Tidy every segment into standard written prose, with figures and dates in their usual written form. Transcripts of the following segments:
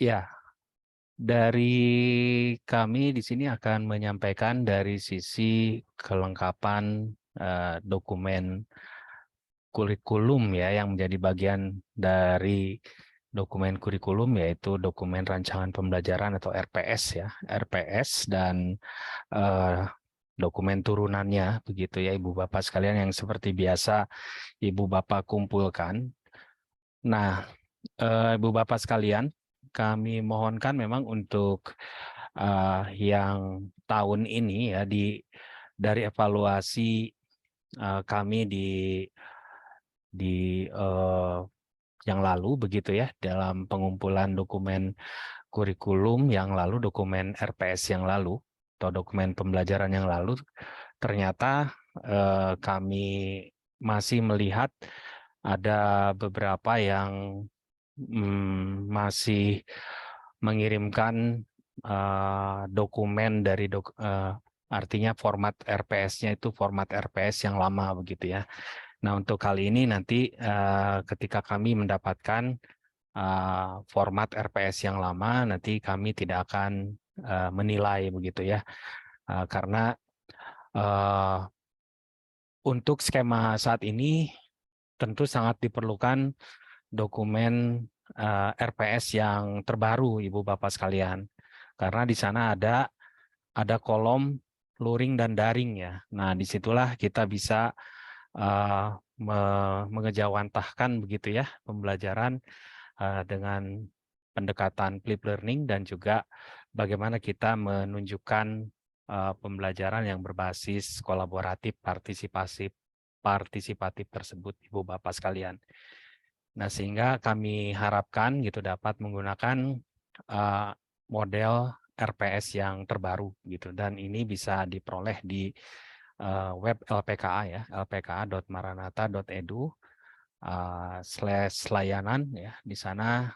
Ya, dari kami di sini akan menyampaikan dari sisi kelengkapan dokumen kurikulum ya yang menjadi bagian dari dokumen kurikulum, yaitu dokumen rancangan pembelajaran atau RPS ya, RPS dan eh, dokumen turunannya begitu ya Ibu Bapak sekalian yang seperti biasa Ibu Bapak kumpulkan. Nah, Ibu Bapak sekalian, kami mohonkan memang untuk yang tahun ini ya dari evaluasi kami di yang lalu begitu ya, dalam pengumpulan dokumen kurikulum yang lalu, dokumen RPS yang lalu atau dokumen pembelajaran yang lalu, ternyata kami masih melihat ada beberapa yang masih mengirimkan dokumen dari artinya format RPS-nya itu format RPS yang lama begitu ya. Nah, untuk kali ini nanti ketika kami mendapatkan format RPS yang lama, nanti kami tidak akan menilai begitu ya, karena untuk skema saat ini tentu sangat diperlukan dokumen RPS yang terbaru, Ibu Bapak sekalian, karena di sana ada kolom luring dan daring ya. Nah, disitulah kita bisa mengejawantahkan begitu ya pembelajaran dengan pendekatan flip learning dan juga bagaimana kita menunjukkan pembelajaran yang berbasis kolaboratif partisipatif tersebut, Ibu Bapak sekalian. Nah, sehingga kami harapkan gitu dapat menggunakan model RPS yang terbaru gitu, dan ini bisa diperoleh di web LPKA ya, lpka.maranatha.edu /layanan ya. Di sana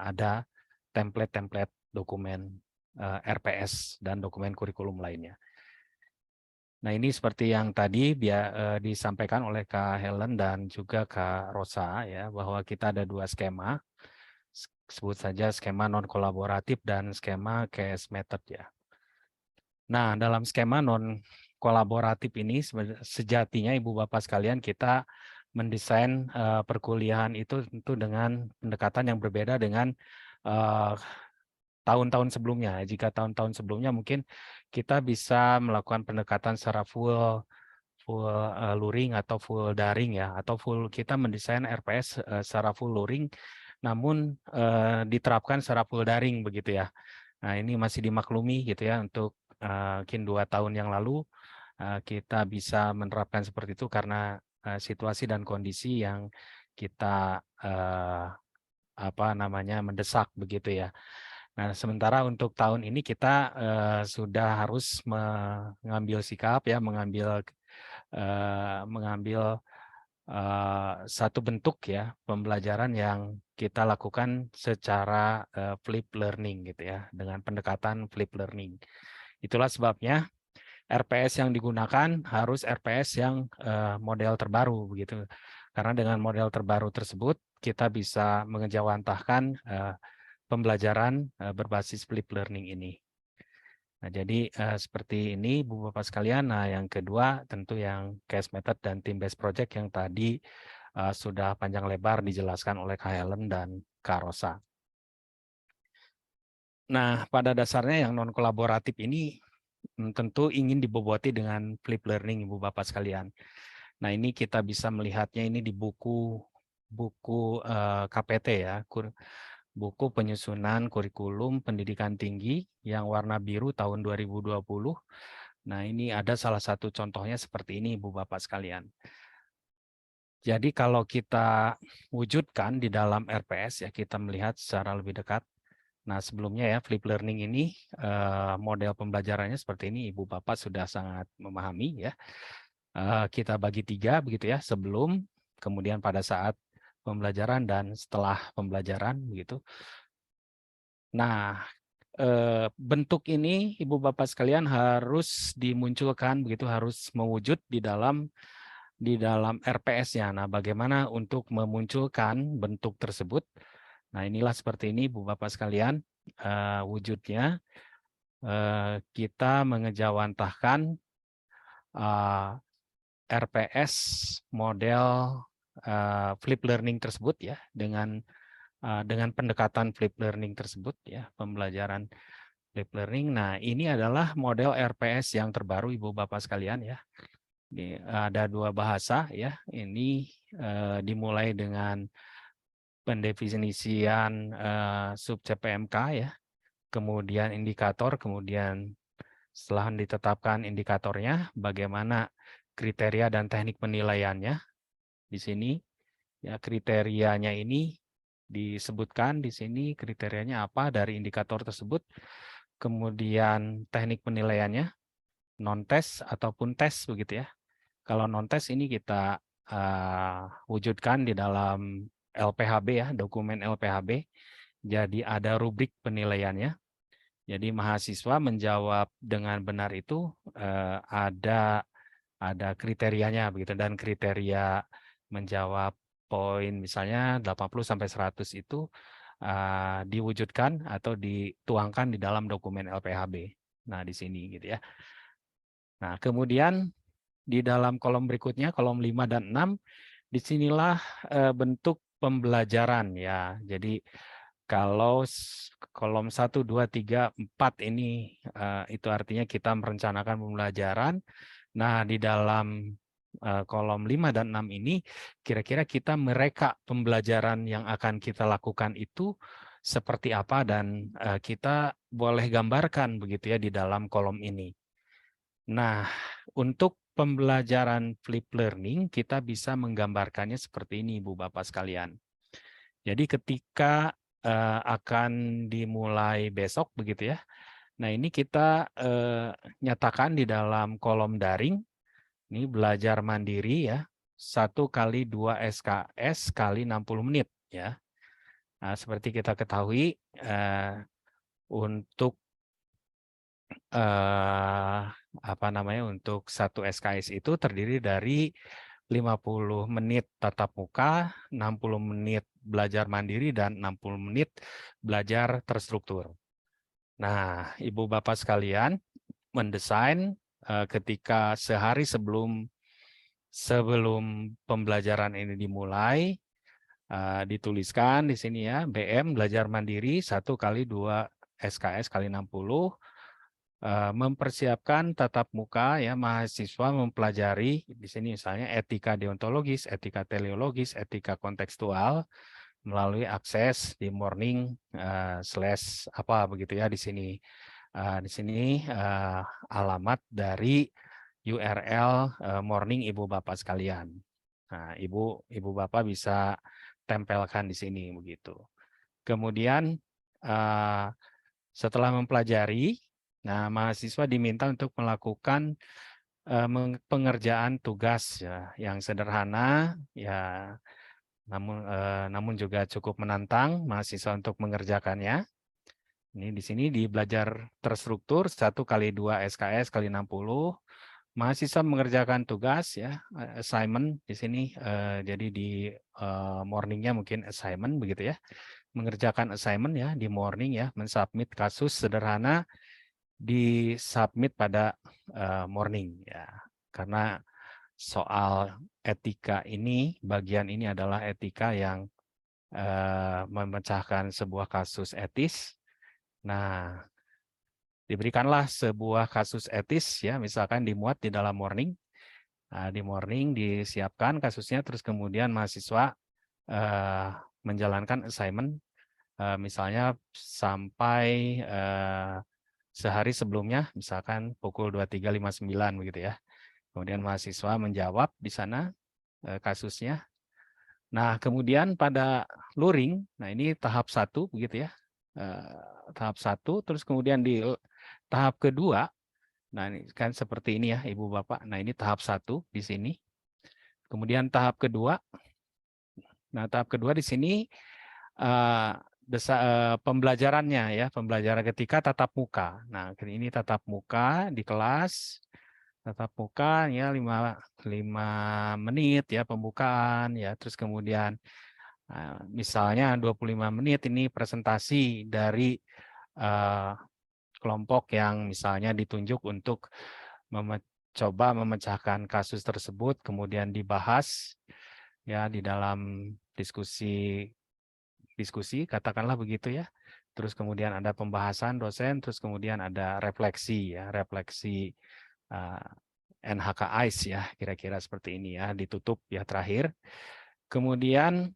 ada template-template dokumen RPS dan dokumen kurikulum lainnya. Nah, ini seperti yang tadi disampaikan oleh Kak Helen dan juga Kak Rosa ya, bahwa kita ada dua skema, sebut saja skema non-kolaboratif dan skema case method ya. Nah, dalam skema non-kolaboratif ini sejatinya Ibu Bapak sekalian kita mendesain perkuliahan itu tentu dengan pendekatan yang berbeda dengan tahun-tahun sebelumnya. Jika tahun-tahun sebelumnya mungkin kita bisa melakukan pendekatan secara full luring atau full daring ya, atau full kita mendesain RPS secara full luring, namun diterapkan secara full daring begitu ya. Nah, ini masih dimaklumi gitu ya, untuk mungkin 2 tahun yang lalu kita bisa menerapkan seperti itu karena situasi dan kondisi yang kita mendesak begitu ya. Nah, sementara untuk tahun ini kita sudah harus mengambil sikap ya, mengambil satu bentuk ya pembelajaran yang kita lakukan secara flip learning gitu ya, dengan pendekatan flip learning. Itulah sebabnya RPS yang digunakan harus RPS yang model terbaru begitu. Karena dengan model terbaru tersebut kita bisa mengejawantahkan pembelajaran berbasis flip learning ini. Nah, jadi seperti ini Bu Bapak sekalian. Nah, yang kedua tentu yang case method dan team based project yang tadi sudah panjang lebar dijelaskan oleh Kak Helen dan Kak Rosa. Nah, pada dasarnya yang non kolaboratif ini tentu ingin diboboti dengan flip learning Ibu Bapak sekalian. Nah, ini kita bisa melihatnya ini di buku KPT ya, buku penyusunan kurikulum pendidikan tinggi yang warna biru tahun 2020. Nah, ini ada salah satu contohnya seperti ini Ibu Bapak sekalian. Jadi kalau kita wujudkan di dalam RPS ya, kita melihat secara lebih dekat. Nah, sebelumnya ya flip learning ini model pembelajarannya seperti ini, Ibu Bapak sudah sangat memahami ya. Kita bagi 3 begitu ya, sebelum, kemudian pada saat pembelajaran dan setelah pembelajaran begitu. Nah, bentuk ini Ibu Bapak sekalian harus dimunculkan begitu, harus mewujud di dalam RPS-nya. Nah, bagaimana untuk memunculkan bentuk tersebut? Nah, inilah seperti ini, Bu Bapak sekalian, wujudnya. Kita mengejawantahkan RPS model flip learning tersebut ya, dengan pendekatan flip learning tersebut ya, pembelajaran flip learning. Nah, ini adalah model RPS yang terbaru, Ibu Bapak sekalian ya. Ini ada 2 bahasa ya. Ini dimulai dengan pendefinisian sub CPMK ya, kemudian indikator, kemudian setelah ditetapkan indikatornya, bagaimana kriteria dan teknik penilaiannya. Di sini ya, kriterianya ini disebutkan di sini, kriterianya apa dari indikator tersebut, kemudian teknik penilaiannya, non-tes ataupun tes begitu ya. Kalau non-tes ini kita wujudkan di dalam LPHB ya, dokumen LPHB. Jadi ada rubrik penilaiannya. Jadi mahasiswa menjawab dengan benar itu ada kriterianya begitu, dan kriteria menjawab poin misalnya 80 sampai 100 itu diwujudkan atau dituangkan di dalam dokumen LPHB. Nah, di sini gitu ya. Nah, kemudian di dalam kolom berikutnya, kolom 5 dan 6, disinilah bentuk pembelajaran ya. Jadi kalau kolom 1, 2, 3, 4 ini itu artinya kita merencanakan pembelajaran. Nah, di dalam kolom 5 dan 6 ini kira-kira kita mereka pembelajaran yang akan kita lakukan itu seperti apa, dan kita boleh gambarkan begitu ya di dalam kolom ini. Nah, untuk pembelajaran flip learning kita bisa menggambarkannya seperti ini, Ibu Bapak sekalian. Jadi ketika akan dimulai besok begitu ya. Nah, ini kita nyatakan di dalam kolom daring, ini belajar mandiri ya, 1 kali 2 SKS kali 60 menit ya. Nah, seperti kita ketahui untuk untuk 1 SKS itu terdiri dari 50 menit tatap muka, 60 menit belajar mandiri, dan 60 menit belajar terstruktur. Nah, Ibu Bapak sekalian, mendesain ketika sehari sebelum pembelajaran ini dimulai, dituliskan di sini ya, BM belajar mandiri 1 kali 2 SKS kali 60, mempersiapkan tatap muka ya, mahasiswa mempelajari di sini misalnya etika deontologis, etika teleologis, etika kontekstual melalui akses di morning slash apa begitu ya di sini. Di sini alamat dari URL morning Ibu Bapak sekalian. Nah, Ibu Bapak bisa tempelkan di sini begitu. Kemudian setelah mempelajari, nah mahasiswa diminta untuk melakukan pengerjaan tugas ya, yang sederhana ya, namun juga cukup menantang mahasiswa untuk mengerjakannya. Ini di sini di belajar terstruktur 1 kali 2 SKS kali 60. Mahasiswa mengerjakan tugas ya, assignment di sini. Jadi di morningnya mungkin assignment begitu ya. Mengerjakan assignment ya di morning ya, mensubmit kasus sederhana di submit pada morning ya. Karena soal etika ini, bagian ini adalah etika yang memecahkan sebuah kasus etis. Nah, diberikanlah sebuah kasus etis ya, misalkan dimuat di dalam morning. Nah, di morning disiapkan kasusnya, terus kemudian mahasiswa menjalankan assignment misalnya sampai sehari sebelumnya, misalkan pukul 23.59 begitu ya. Kemudian mahasiswa menjawab di sana kasusnya. Nah, kemudian pada luring, nah ini tahap 1 begitu ya. Tahap 1, terus kemudian di tahap kedua, nah ini kan seperti ini ya Ibu Bapak. Nah, ini tahap 1 di sini. Kemudian tahap kedua. Nah, tahap kedua di sini pembelajarannya ya, pembelajaran ketika tatap muka. Nah, ini tatap muka di kelas, tatap muka ya 5 menit ya pembukaan ya, terus kemudian Misalnya 25 menit ini presentasi dari kelompok yang misalnya ditunjuk untuk coba memecahkan kasus tersebut, kemudian dibahas ya di dalam diskusi katakanlah begitu ya. Terus kemudian ada pembahasan dosen, terus kemudian ada refleksi ya, refleksi NHK-ICE ya, kira-kira seperti ini ya, ditutup ya terakhir. Kemudian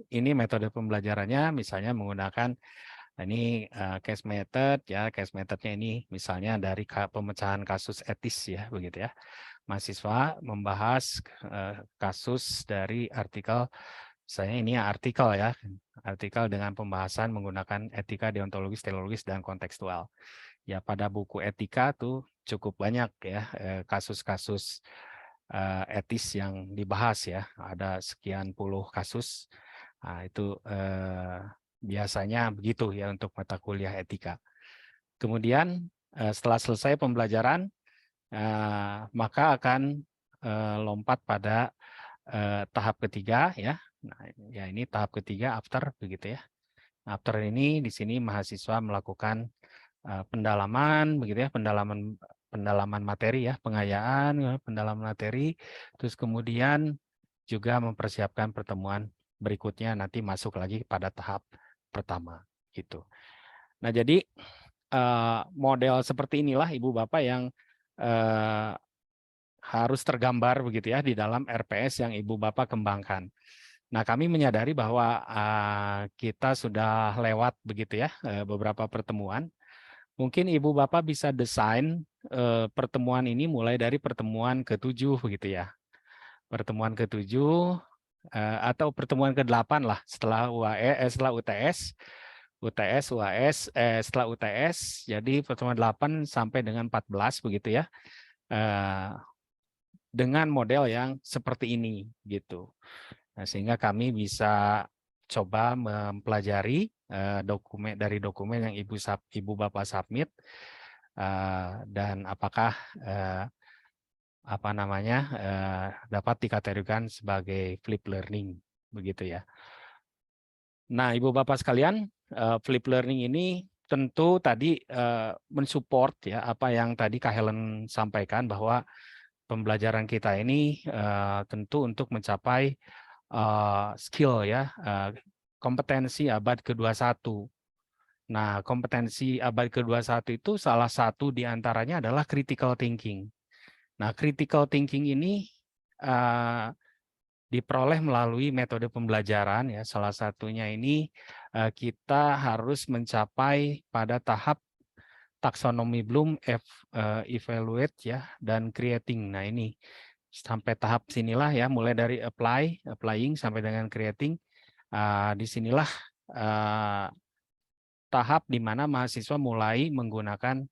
ini metode pembelajarannya misalnya menggunakan ini case method ya, case methodnya ini misalnya dari pemecahan kasus etis ya, begitu ya. Mahasiswa membahas kasus dari artikel, misalnya ini artikel ya, artikel dengan pembahasan menggunakan etika, deontologis, teleologis, dan kontekstual. Ya pada buku etika tuh cukup banyak ya kasus-kasus etis yang dibahas ya, ada sekian puluh kasus. Nah, itu biasanya begitu ya untuk mata kuliah etika. Kemudian setelah selesai pembelajaran, maka akan lompat pada tahap ketiga ya. Nah, ya ini tahap ketiga after begitu ya. After ini di sini mahasiswa melakukan pendalaman begitu ya, pendalaman materi ya, pengayaan, ya, pendalaman materi, terus kemudian juga mempersiapkan pertemuan berikutnya nanti masuk lagi pada tahap pertama gitu. Nah, jadi model seperti inilah Ibu Bapak yang harus tergambar begitu ya di dalam RPS yang Ibu Bapak kembangkan. Nah, kami menyadari bahwa kita sudah lewat begitu ya beberapa pertemuan. Mungkin Ibu Bapak bisa desain pertemuan ini mulai dari pertemuan ke-7 begitu ya. Pertemuan ke-7 atau pertemuan ke-8 lah setelah setelah UTS, UAS, setelah UTS, jadi pertemuan 8 sampai dengan 14 begitu ya. Dengan model yang seperti ini gitu. Nah, sehingga kami bisa coba mempelajari dokumen yang Ibu Bapak submit dan apakah dapat dikategorikan sebagai flip learning begitu ya. Nah, Ibu Bapak sekalian, flip learning ini tentu tadi mensupport ya apa yang tadi Kak Helen sampaikan bahwa pembelajaran kita ini tentu untuk mencapai skill ya, kompetensi abad ke-21. Nah, kompetensi abad ke-21 itu salah satu di antaranya adalah critical thinking. Nah, critical thinking ini diperoleh melalui metode pembelajaran ya. Salah satunya ini kita harus mencapai pada tahap taksonomi Bloom, evaluate ya, dan creating. Nah, ini sampai tahap sinilah ya, mulai dari applying sampai dengan creating. Disinilah tahap di mana mahasiswa mulai menggunakan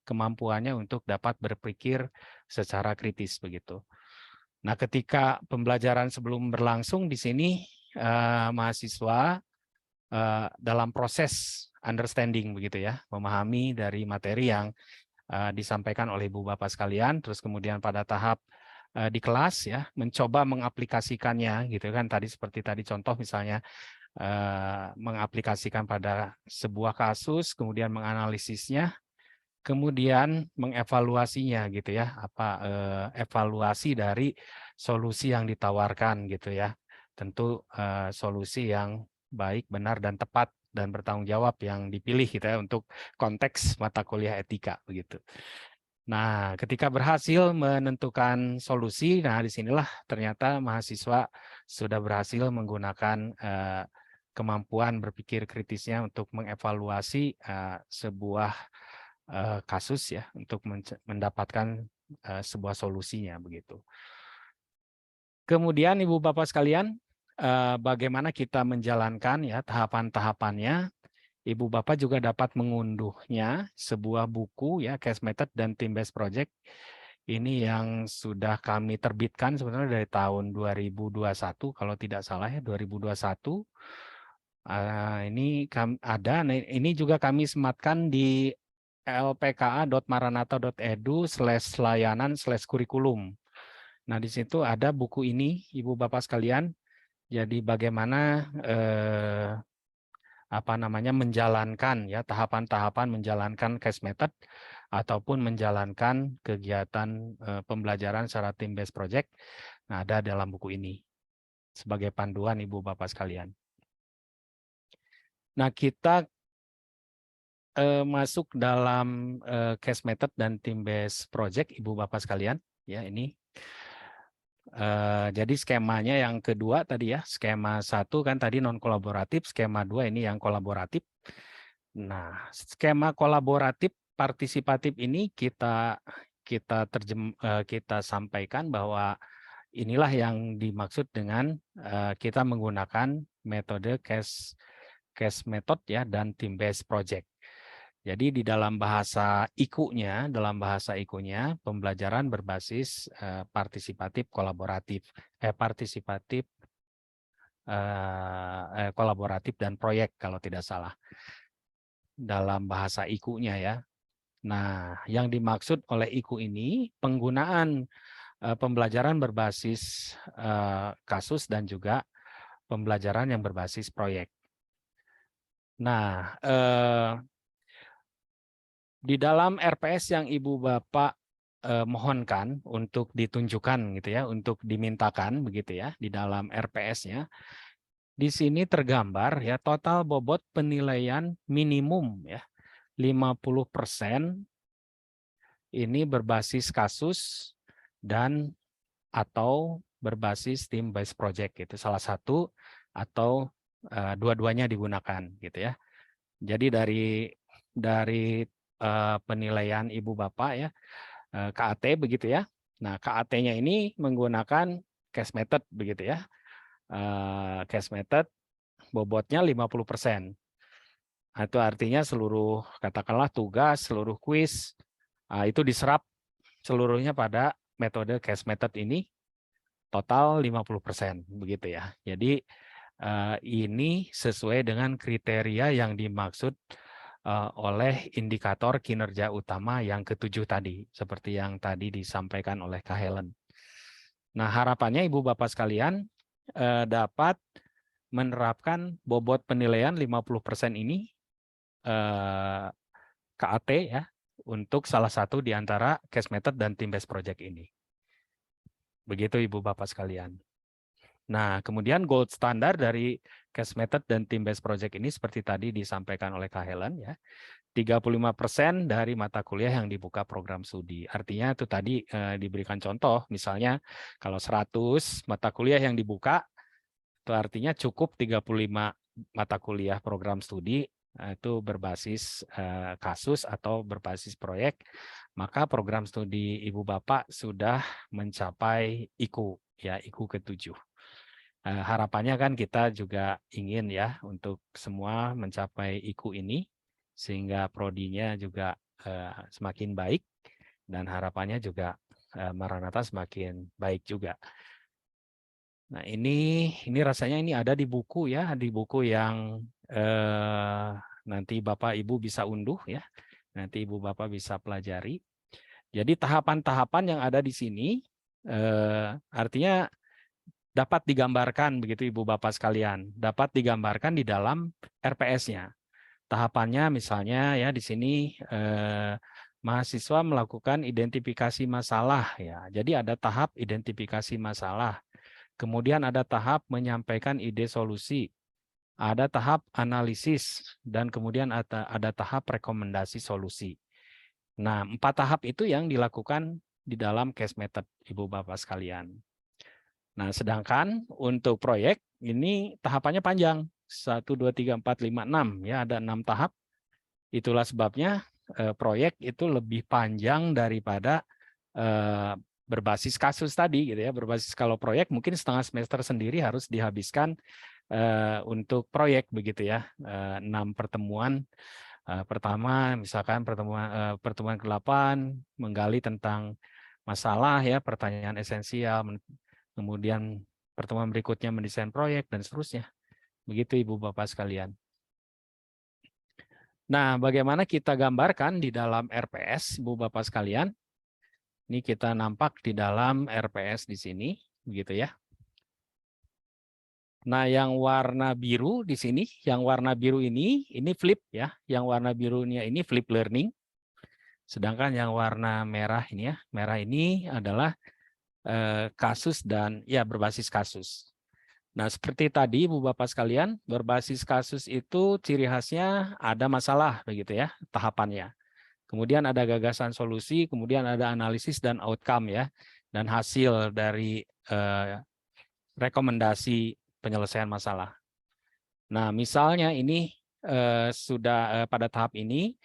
kemampuannya untuk dapat berpikir secara kritis begitu. Nah, ketika pembelajaran sebelum berlangsung di sini mahasiswa dalam proses understanding begitu ya, memahami dari materi yang disampaikan oleh Ibu Bapak sekalian, terus kemudian pada tahap di kelas ya mencoba mengaplikasikannya gitu kan, tadi seperti tadi contoh misalnya mengaplikasikan pada sebuah kasus, kemudian menganalisisnya, kemudian mengevaluasinya gitu ya, evaluasi dari solusi yang ditawarkan gitu ya. Tentu solusi yang baik, benar, dan tepat dan bertanggung jawab yang dipilih gitu ya untuk konteks mata kuliah etika begitu. Nah, ketika berhasil menentukan solusi, nah disinilah ternyata mahasiswa sudah berhasil menggunakan kemampuan berpikir kritisnya untuk mengevaluasi sebuah kasus ya, untuk mendapatkan sebuah solusinya begitu. Kemudian Ibu Bapak sekalian, bagaimana kita menjalankan ya tahapan-tahapannya. Ibu Bapak juga dapat mengunduhnya sebuah buku ya, Case Method dan Team Based Project. Ini yang sudah kami terbitkan sebenarnya dari tahun 2021 kalau tidak salah ya, 2021. Ini ada, ini juga kami sematkan di lpka.maranatha.edu/layanan/kurikulum. Nah, di situ ada buku ini, Ibu Bapak sekalian. Jadi bagaimana menjalankan ya tahapan-tahapan menjalankan case method ataupun menjalankan kegiatan pembelajaran secara team based project. Nah, ada dalam buku ini sebagai panduan Ibu Bapak sekalian. Nah, kita masuk dalam case method dan team based project Ibu Bapak sekalian. Ya, ini. Jadi skemanya yang kedua tadi ya, skema 1 kan tadi non kolaboratif, skema 2 ini yang kolaboratif. Nah, skema kolaboratif partisipatif ini kita sampaikan bahwa inilah yang dimaksud dengan kita menggunakan metode case method ya dan team based project. Jadi di dalam bahasa IKU-nya, pembelajaran berbasis partisipatif kolaboratif, kolaboratif dan proyek kalau tidak salah dalam bahasa IKU-nya ya. Nah, yang dimaksud oleh IKU ini penggunaan pembelajaran berbasis kasus dan juga pembelajaran yang berbasis proyek. Nah, di dalam RPS yang Ibu Bapak mohonkan untuk ditunjukkan gitu ya, untuk dimintakan begitu ya di dalam RPS-nya. Di sini tergambar ya total bobot penilaian minimum ya 50% ini berbasis kasus dan atau berbasis team based project gitu. Salah satu atau dua-duanya digunakan gitu ya. Jadi dari penilaian Ibu Bapak ya, KAT begitu ya. Nah, KAT-nya ini menggunakan case method begitu ya. Case method bobotnya 50%. Nah, itu artinya seluruh katakanlah tugas, seluruh kuis itu diserap seluruhnya pada metode case method ini total 50% begitu ya. Jadi ini sesuai dengan kriteria yang dimaksud oleh indikator kinerja utama yang ketujuh tadi, seperti yang tadi disampaikan oleh Kak Helen. Nah, harapannya Ibu Bapak sekalian dapat menerapkan bobot penilaian 50% ini KAT ya untuk salah satu di antara case method dan team based project ini. Begitu Ibu Bapak sekalian. Nah, kemudian gold standar dari case method dan team based project ini seperti tadi disampaikan oleh Kak Helen ya. 35% dari mata kuliah yang dibuka program studi. Artinya itu tadi diberikan contoh, misalnya kalau 100 mata kuliah yang dibuka, itu artinya cukup 35 mata kuliah program studi itu berbasis kasus atau berbasis proyek, maka program studi Ibu Bapak sudah mencapai IKU, ya IKU ke-7. Harapannya kan kita juga ingin ya untuk semua mencapai IKU ini, sehingga prodinya juga semakin baik dan harapannya juga Maranatha semakin baik juga. Nah ini rasanya ini ada di buku ya, di buku yang nanti Bapak Ibu bisa unduh ya, nanti Ibu Bapak bisa pelajari. Jadi tahapan-tahapan yang ada di sini artinya dapat digambarkan begitu Ibu Bapak sekalian, dapat digambarkan di dalam RPS-nya. Tahapannya misalnya ya di sini mahasiswa melakukan identifikasi masalah ya. Jadi ada tahap identifikasi masalah. Kemudian ada tahap menyampaikan ide solusi. Ada tahap analisis dan kemudian ada tahap rekomendasi solusi. Nah, 4 tahap itu yang dilakukan di dalam case method Ibu Bapak sekalian. Nah, sedangkan untuk proyek ini tahapannya panjang. 1, 2, 3, 4, 5, 6. Ya, ada 6 tahap. Itulah sebabnya proyek itu lebih panjang daripada berbasis kasus tadi gitu ya. Berbasis kalau proyek mungkin setengah semester sendiri harus dihabiskan untuk proyek begitu ya. 6 pertemuan. Pertama misalkan pertemuan ke-8 menggali tentang masalah ya, pertanyaan esensial, kemudian pertemuan berikutnya mendesain proyek dan seterusnya. Begitu Ibu Bapak sekalian. Nah, bagaimana kita gambarkan di dalam RPS, Ibu Bapak sekalian? Ini kita nampak di dalam RPS di sini, begitu ya. Nah, yang warna biru di sini, yang warna biru ini flip ya. Yang warna birunya ini flip learning. Sedangkan yang warna merah ini ya, merah ini adalah kasus dan ya berbasis kasus. Nah, seperti tadi Ibu Bapak sekalian, berbasis kasus itu ciri khasnya ada masalah begitu ya, tahapannya. Kemudian ada gagasan solusi, kemudian ada analisis dan outcome ya, dan hasil dari rekomendasi penyelesaian masalah. Nah, misalnya ini sudah pada tahap ini,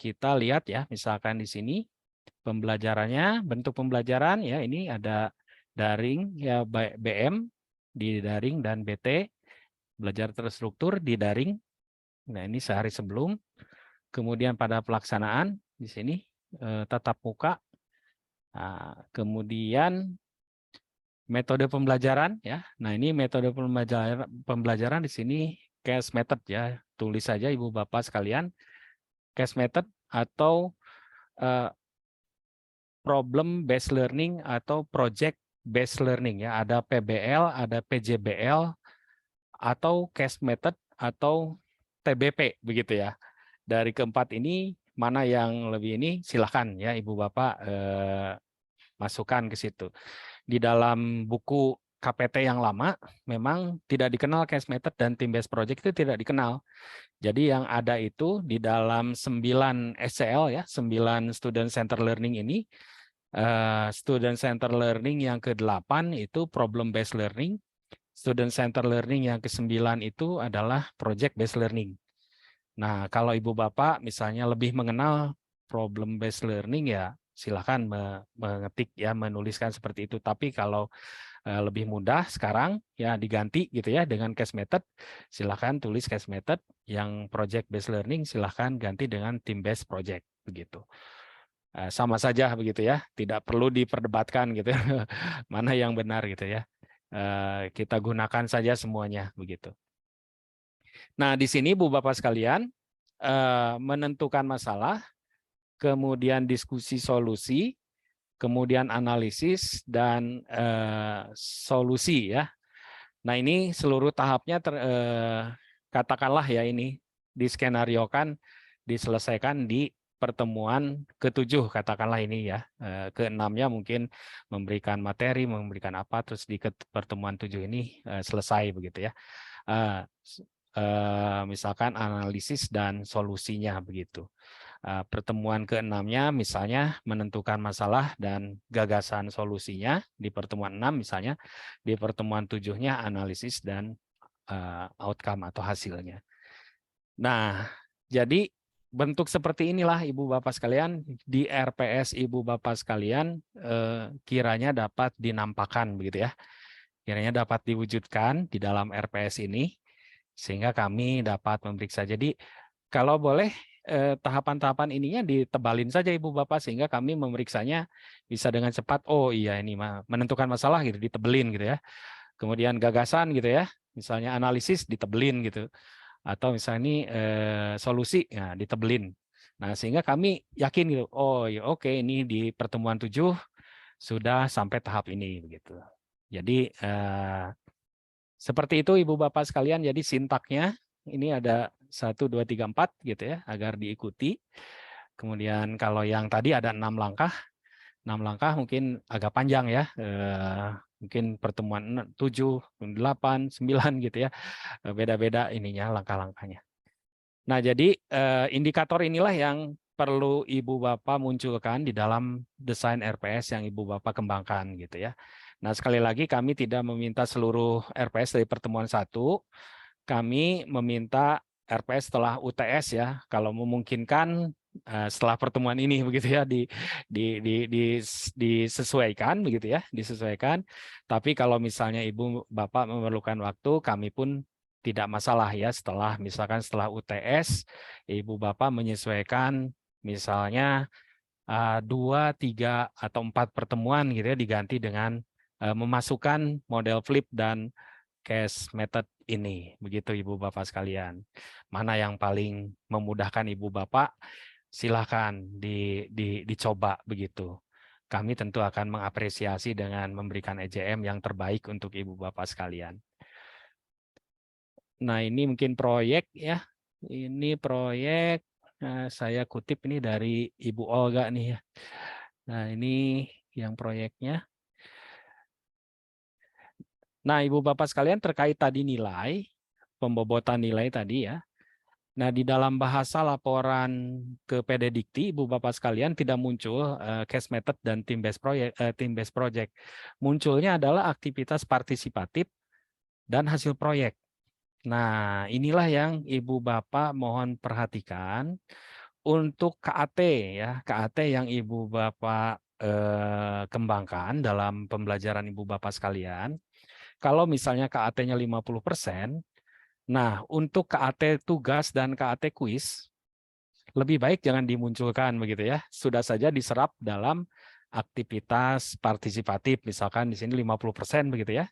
kita lihat ya, misalkan di sini pembelajarannya, bentuk pembelajaran ya, ini ada daring ya, BM di daring dan BT, belajar terstruktur di daring. Nah, ini sehari sebelum. Kemudian pada pelaksanaan di sini tatap muka. Nah, kemudian metode pembelajaran ya. Nah, ini metode pembelajaran di sini case method ya. Tulis saja Ibu Bapak sekalian case method atau problem based learning atau project based learning ya. Ada PBL, ada PJBL atau case method atau TBP begitu ya. Dari keempat ini mana yang lebih ini silahkan ya Ibu Bapak masukkan ke situ. Di dalam buku KPT yang lama memang tidak dikenal case method dan team based project itu tidak dikenal. Jadi yang ada itu di dalam 9 SCL ya, 9 student center learning ini, student center learning yang ke-8 itu problem based learning, student center learning yang ke-9 itu adalah project based learning. Nah, kalau Ibu Bapak misalnya lebih mengenal problem based learning ya silakan mengetik ya, menuliskan seperti itu. Tapi kalau lebih mudah sekarang ya diganti gitu ya dengan case method, silakan tulis case method. Yang project based learning silakan ganti dengan team based project begitu. Sama saja begitu ya, tidak perlu diperdebatkan gitu mana yang benar gitu ya. Kita gunakan saja semuanya begitu. Nah, di sini Bu Bapak sekalian, menentukan masalah, kemudian diskusi solusi, kemudian analisis dan solusi ya. Nah, ini seluruh tahapnya katakanlah ya ini diskenariokan, diselesaikan di pertemuan ke-7 katakanlah ini ya. Ke-6-nya mungkin memberikan materi, memberikan apa, terus di pertemuan 7 ini selesai begitu ya. Misalkan analisis dan solusinya begitu. Pertemuan ke-6-nya misalnya menentukan masalah dan gagasan solusinya di pertemuan 6 misalnya, di pertemuan 7-nya analisis dan outcome atau hasilnya. Nah, jadi bentuk seperti inilah Ibu Bapak sekalian di RPS Ibu Bapak sekalian kiranya dapat dinampakkan begitu ya. Kiranya dapat diwujudkan di dalam RPS ini sehingga kami dapat memeriksa. Jadi kalau boleh tahapan-tahapan ininya ditebalin saja Ibu Bapak sehingga kami memeriksanya bisa dengan cepat. Oh iya ini menentukan masalah gitu ditebelin gitu ya. Kemudian gagasan gitu ya. Misalnya analisis ditebelin gitu. Atau misalnya ini solusi ya ditebelin. Nah, sehingga kami yakin gitu. Oh ya oke ini di pertemuan 7 sudah sampai tahap ini begitu. Jadi seperti itu Ibu Bapak sekalian, jadi sintaknya ini ada 1, 2, 3, 4 gitu ya, agar diikuti. Kemudian kalau yang tadi ada 6 langkah, 6 langkah mungkin agak panjang ya, mungkin pertemuan 7, 8, 9 gitu ya, beda-beda ininya langkah-langkahnya. Nah jadi indikator inilah yang perlu Ibu Bapak munculkan di dalam desain RPS yang Ibu Bapak kembangkan gitu ya. Nah, sekali lagi kami tidak meminta seluruh RPS dari pertemuan 1. Kami meminta RPS setelah UTS ya, kalau memungkinkan setelah pertemuan ini begitu ya disesuaikan begitu ya, disesuaikan. Tapi kalau misalnya Ibu Bapak memerlukan waktu, kami pun tidak masalah ya setelah misalkan setelah UTS Ibu Bapak menyesuaikan misalnya 2, 3 atau 4 pertemuan gitu ya diganti dengan memasukkan model flip dan case method ini. Begitu Ibu Bapak sekalian. Mana yang paling memudahkan Ibu Bapak, silakan dicoba begitu. kami tentu akan mengapresiasi dengan memberikan EJM yang terbaik untuk Ibu Bapak sekalian. Nah, ini mungkin proyek ya. Ini proyek, saya kutip ini dari Ibu Olga nih ya. Nah, ini yang proyeknya. Nah, Ibu Bapak sekalian terkait tadi nilai, pembobotan nilai tadi ya. Nah, di dalam bahasa laporan ke PD Dikti, Ibu Bapak sekalian tidak muncul case method dan team based project. Munculnya adalah aktivitas partisipatif dan hasil proyek. Nah, inilah yang Ibu Bapak mohon perhatikan untuk KAT ya, KAT yang Ibu Bapak kembangkan dalam pembelajaran Ibu Bapak sekalian. Kalau misalnya KAT-nya 50%, nah untuk KAT tugas dan KAT kuis lebih baik jangan dimunculkan begitu ya. Sudah saja diserap dalam aktivitas partisipatif, misalkan di sini 50% begitu ya.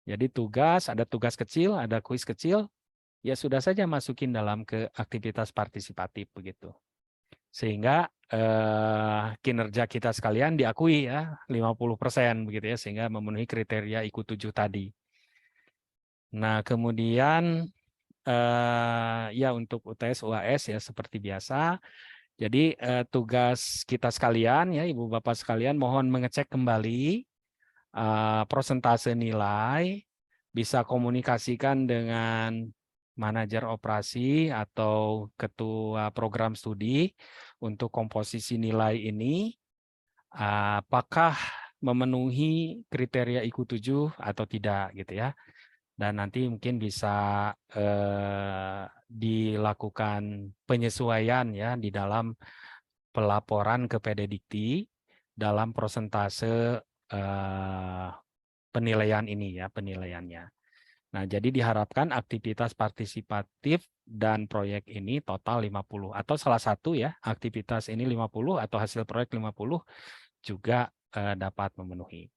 Jadi tugas, ada tugas kecil, ada kuis kecil, ya sudah saja masukin dalam ke aktivitas partisipatif begitu. Sehingga kinerja kita sekalian diakui ya 50% begitu ya, sehingga memenuhi kriteria IQ 7 tadi. Nah, kemudian ya untuk UTS UAS ya seperti biasa. Jadi tugas kita sekalian ya Ibu Bapak sekalian mohon mengecek kembali prosentase nilai, bisa komunikasikan dengan manajer operasi atau ketua program studi untuk komposisi nilai ini, apakah memenuhi kriteria IQ 7 atau tidak gitu ya. Dan nanti mungkin bisa dilakukan penyesuaian ya di dalam pelaporan ke PD Dikti dalam prosentase penilaian ini ya, penilaiannya. Nah, jadi diharapkan aktivitas partisipatif dan proyek ini total 50 atau salah satu ya, aktivitas ini 50 atau hasil proyek 50 juga dapat memenuhi.